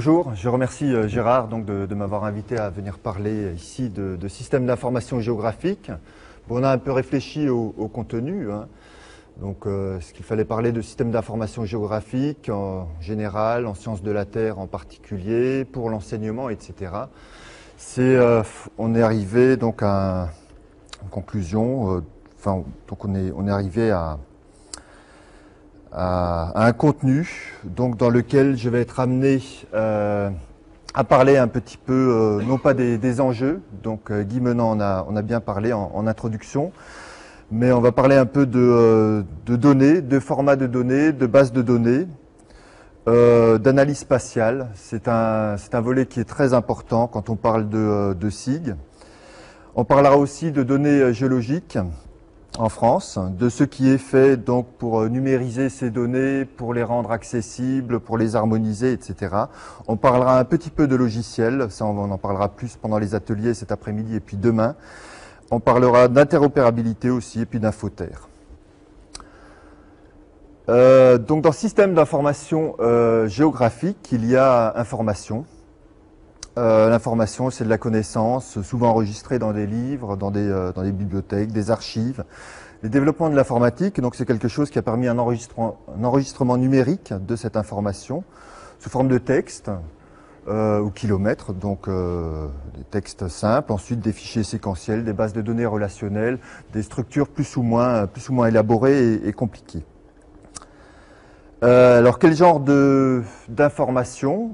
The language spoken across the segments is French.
bonjour, je remercie Gérard donc, de m'avoir invité à venir parler ici de systèmes d'information géographique. Bon, on a un peu réfléchi au contenu, hein. Donc ce qu'il fallait parler de systèmes d'information géographique en général, en sciences de la Terre en particulier, pour l'enseignement, etc. On est arrivé donc à une conclusion, donc on est arrivé à un contenu donc dans lequel je vais être amené à parler un petit peu, non pas des enjeux, donc Guy Menand on a bien parlé en introduction, mais on va parler un peu de données, de formats de données, de bases de données, d'analyse spatiale. C'est un volet qui est très important quand on parle de SIG. On parlera aussi de données géologiques en France, de ce qui est fait donc pour numériser ces données, pour les rendre accessibles, pour les harmoniser, etc. On parlera un petit peu de logiciels, ça on en parlera plus pendant les ateliers cet après-midi et puis demain. On parlera d'interopérabilité aussi et puis d'infoterre. Donc dans le système d'information géographique, il y a information. L'information, c'est de la connaissance, souvent enregistrée dans des livres, dans des bibliothèques, des archives. Le développement de l'informatique, donc c'est quelque chose qui a permis un enregistrement numérique de cette information sous forme de texte ou kilomètres, donc des textes simples, ensuite des fichiers séquentiels, des bases de données relationnelles, des structures plus ou moins élaborées et compliquées. Alors quel genre d'informations?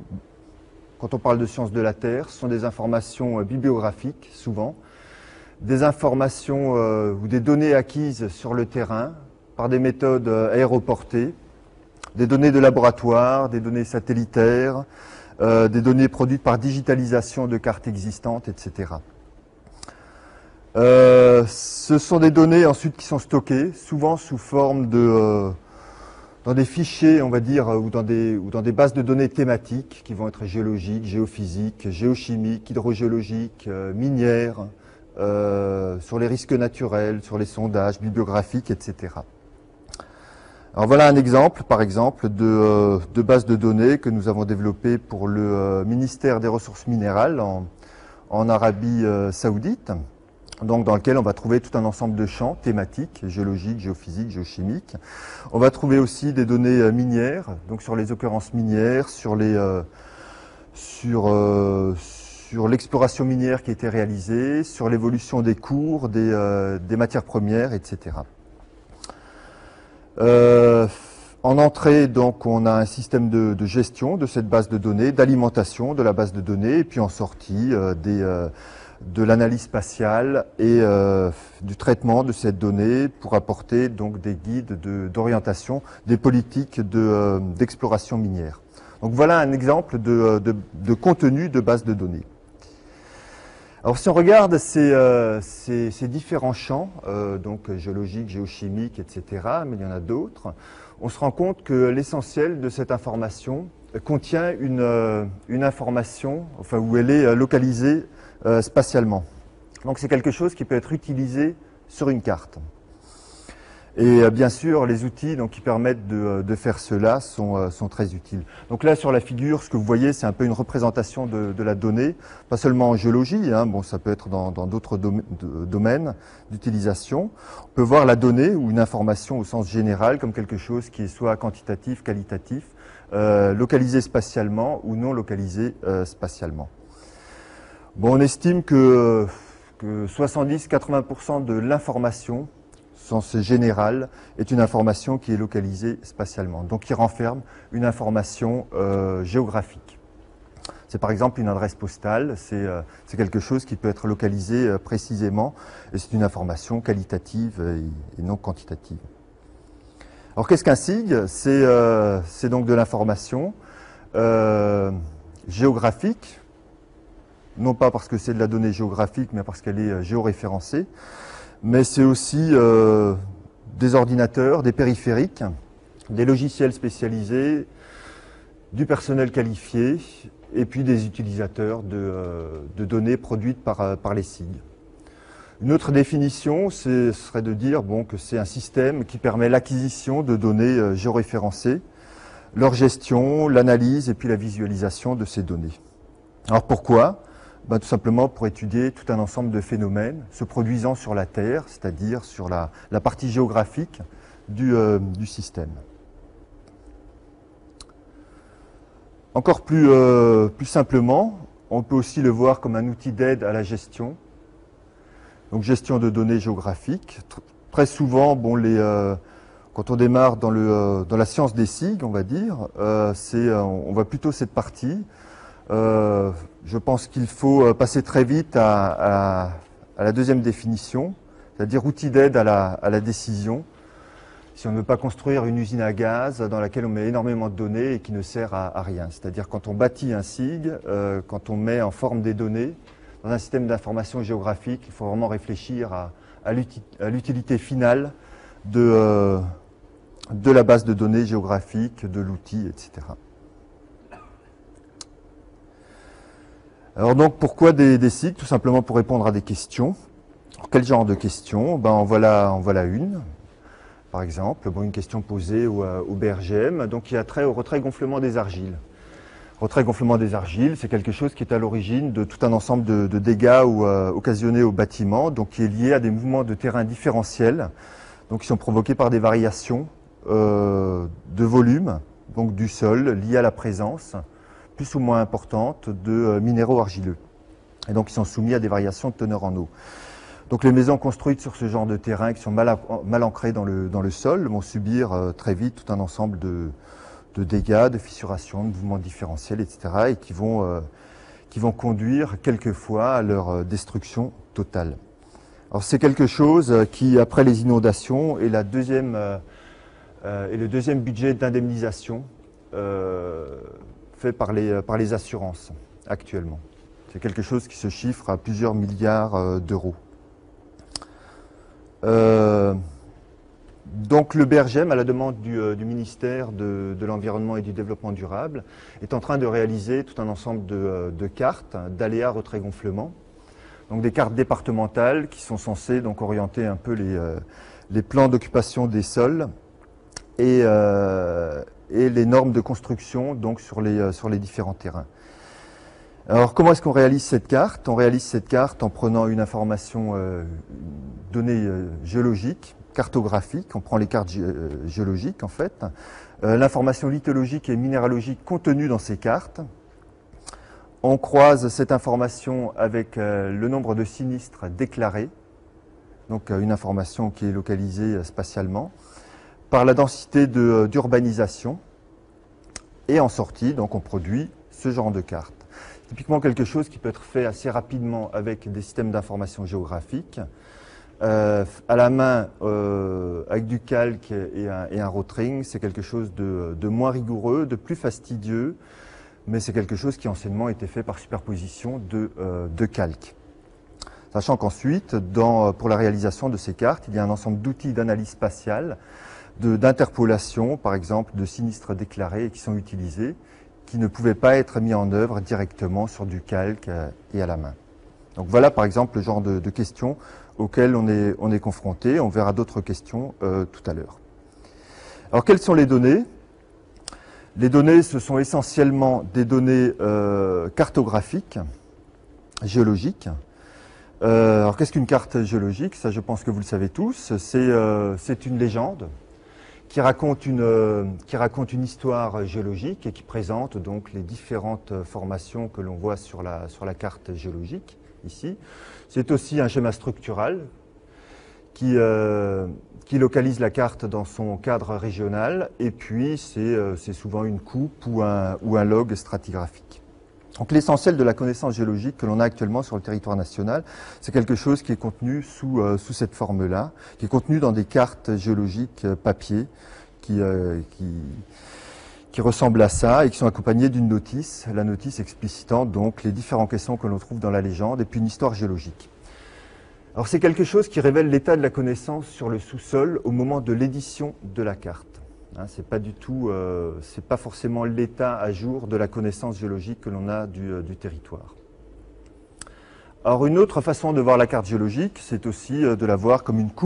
Quand on parle de sciences de la Terre, ce sont des informations bibliographiques, souvent, des informations ou des données acquises sur le terrain par des méthodes aéroportées, des données de laboratoire, des données satellitaires, des données produites par digitalisation de cartes existantes, etc. Ce sont des données ensuite qui sont stockées, souvent sous forme dans des fichiers, on va dire, ou dans des bases de données thématiques qui vont être géologiques, géophysiques, géochimiques, hydrogéologiques, minières, sur les risques naturels, sur les sondages bibliographiques, etc. Alors voilà un exemple, par exemple, de base de données que nous avons développée pour le ministère des Ressources minérales en Arabie Saoudite. Donc dans lequel on va trouver tout un ensemble de champs thématiques, géologiques, géophysiques, géochimiques. On va trouver aussi des données minières, donc sur les occurrences minières, sur l'exploration minière qui a été réalisée, sur l'évolution des cours, des matières premières, etc. En entrée, donc, on a un système de gestion de cette base de données, d'alimentation de la base de données, et puis en sortie, de l'analyse spatiale et du traitement de cette donnée pour apporter donc des guides d'orientation des politiques d'exploration minière. Donc voilà un exemple de contenu de base de données. Alors si on regarde ces différents champs, donc géologiques, géochimiques, etc., mais il y en a d'autres, on se rend compte que l'essentiel de cette information contient une information, enfin où elle est localisée spatialement. Donc c'est quelque chose qui peut être utilisé sur une carte. Et bien sûr, les outils donc, qui permettent de faire cela sont très utiles. Donc là, sur la figure, ce que vous voyez, c'est un peu une représentation de la donnée, pas seulement en géologie, hein, bon, ça peut être dans d'autres domaines d'utilisation. On peut voir la donnée ou une information au sens général comme quelque chose qui est soit quantitatif, qualitatif, localisé spatialement ou non localisé spatialement. Bon, on estime que 70-80% de l'information, sens général, est une information qui est localisée spatialement, donc qui renferme une information géographique. C'est par exemple une adresse postale, c'est quelque chose qui peut être localisé précisément, et c'est une information qualitative et non quantitative. Alors qu'est-ce qu'un SIG? C'est donc de l'information géographique, non pas parce que c'est de la donnée géographique, mais parce qu'elle est géoréférencée. Mais c'est aussi des ordinateurs, des périphériques, des logiciels spécialisés, du personnel qualifié, et puis des utilisateurs de données produites par les SIG. Une autre définition, ce serait de dire que c'est un système qui permet l'acquisition de données géoréférencées leur gestion, l'analyse et puis la visualisation de ces données. Alors pourquoi ? Tout simplement pour étudier tout un ensemble de phénomènes se produisant sur la Terre, c'est-à-dire sur la partie géographique du système. Encore plus simplement, on peut aussi le voir comme un outil d'aide à la gestion. Donc gestion de données géographiques. Très souvent, quand on démarre dans la science des SIG, on va dire, on voit plutôt cette partie. Je pense qu'il faut passer très vite à la deuxième définition, c'est-à-dire outil d'aide à la décision. Si on ne veut pas construire une usine à gaz dans laquelle on met énormément de données et qui ne sert à rien. C'est-à-dire quand on bâtit un SIG, quand on met en forme des données dans un système d'information géographique, il faut vraiment réfléchir à l'utilité finale de la base de données géographique, de l'outil, etc. Alors donc pourquoi des SIG ? Tout simplement pour répondre à des questions. Alors, quel genre de questions ? En voilà une. Par exemple, une question posée au BRGM, donc qui a trait au retrait-gonflement des argiles. Retrait-gonflement des argiles, c'est quelque chose qui est à l'origine de tout un ensemble de dégâts occasionnés au bâtiment, donc qui est lié à des mouvements de terrain différentiels, donc qui sont provoqués par des variations de volume, donc du sol, liées à la présence, plus ou moins importante, de minéraux argileux. Et donc ils sont soumis à des variations de teneur en eau. Donc les maisons construites sur ce genre de terrain qui sont mal ancrées dans le sol vont subir très vite tout un ensemble de dégâts, de fissurations, de mouvements différentiels, etc. et qui vont conduire quelquefois à leur destruction totale. Alors c'est quelque chose qui, après les inondations, est le deuxième budget d'indemnisation fait par les assurances actuellement. C'est quelque chose qui se chiffre à plusieurs milliards d'euros. Donc le BRGM, à la demande du ministère de l'Environnement et du Développement durable, est en train de réaliser tout un ensemble de cartes d'aléas retrait-gonflement. Donc des cartes départementales qui sont censées donc orienter un peu les plans d'occupation des sols et les normes de construction donc sur les différents terrains. Alors comment est-ce qu'on réalise cette carte ? On réalise cette carte en prenant une information donnée géologique, cartographique, on prend les cartes géologiques en fait, l'information lithologique et minéralogique contenue dans ces cartes. On croise cette information avec le nombre de sinistres déclarés, donc une information qui est localisée spatialement, par la densité d'urbanisation, et en sortie, donc on produit ce genre de carte. Typiquement quelque chose qui peut être fait assez rapidement avec des systèmes d'information géographique, à la main avec du calque et un rotring, c'est quelque chose de moins rigoureux, de plus fastidieux, mais c'est quelque chose qui anciennement était fait par superposition de calque. Sachant qu'ensuite, pour la réalisation de ces cartes, il y a un ensemble d'outils d'analyse spatiale, d'interpolation, par exemple, de sinistres déclarés qui sont utilisés, qui ne pouvaient pas être mis en œuvre directement sur du calque et à la main. Donc voilà par exemple le genre de questions auxquelles on est confronté. On verra d'autres questions tout à l'heure. Alors quelles sont les données ? Les données, ce sont essentiellement des données cartographiques, géologiques. Alors qu'est-ce qu'une carte géologique ? Ça, je pense que vous le savez tous. C'est une légende qui raconte une histoire géologique et qui présente donc les différentes formations que l'on voit sur la carte géologique ici. C'est aussi un schéma structural qui localise la carte dans son cadre régional, et puis c'est souvent une coupe ou un log stratigraphique. Donc l'essentiel de la connaissance géologique que l'on a actuellement sur le territoire national, c'est quelque chose qui est contenu sous cette forme-là, qui est contenu dans des cartes géologiques papier qui ressemblent à ça et qui sont accompagnées d'une notice, la notice explicitant donc les différentes questions que l'on trouve dans la légende et puis une histoire géologique. Alors c'est quelque chose qui révèle l'état de la connaissance sur le sous-sol au moment de l'édition de la carte. C'est pas forcément l'état à jour de la connaissance géologique que l'on a du territoire. Alors une autre façon de voir la carte géologique, c'est aussi de la voir comme une coupe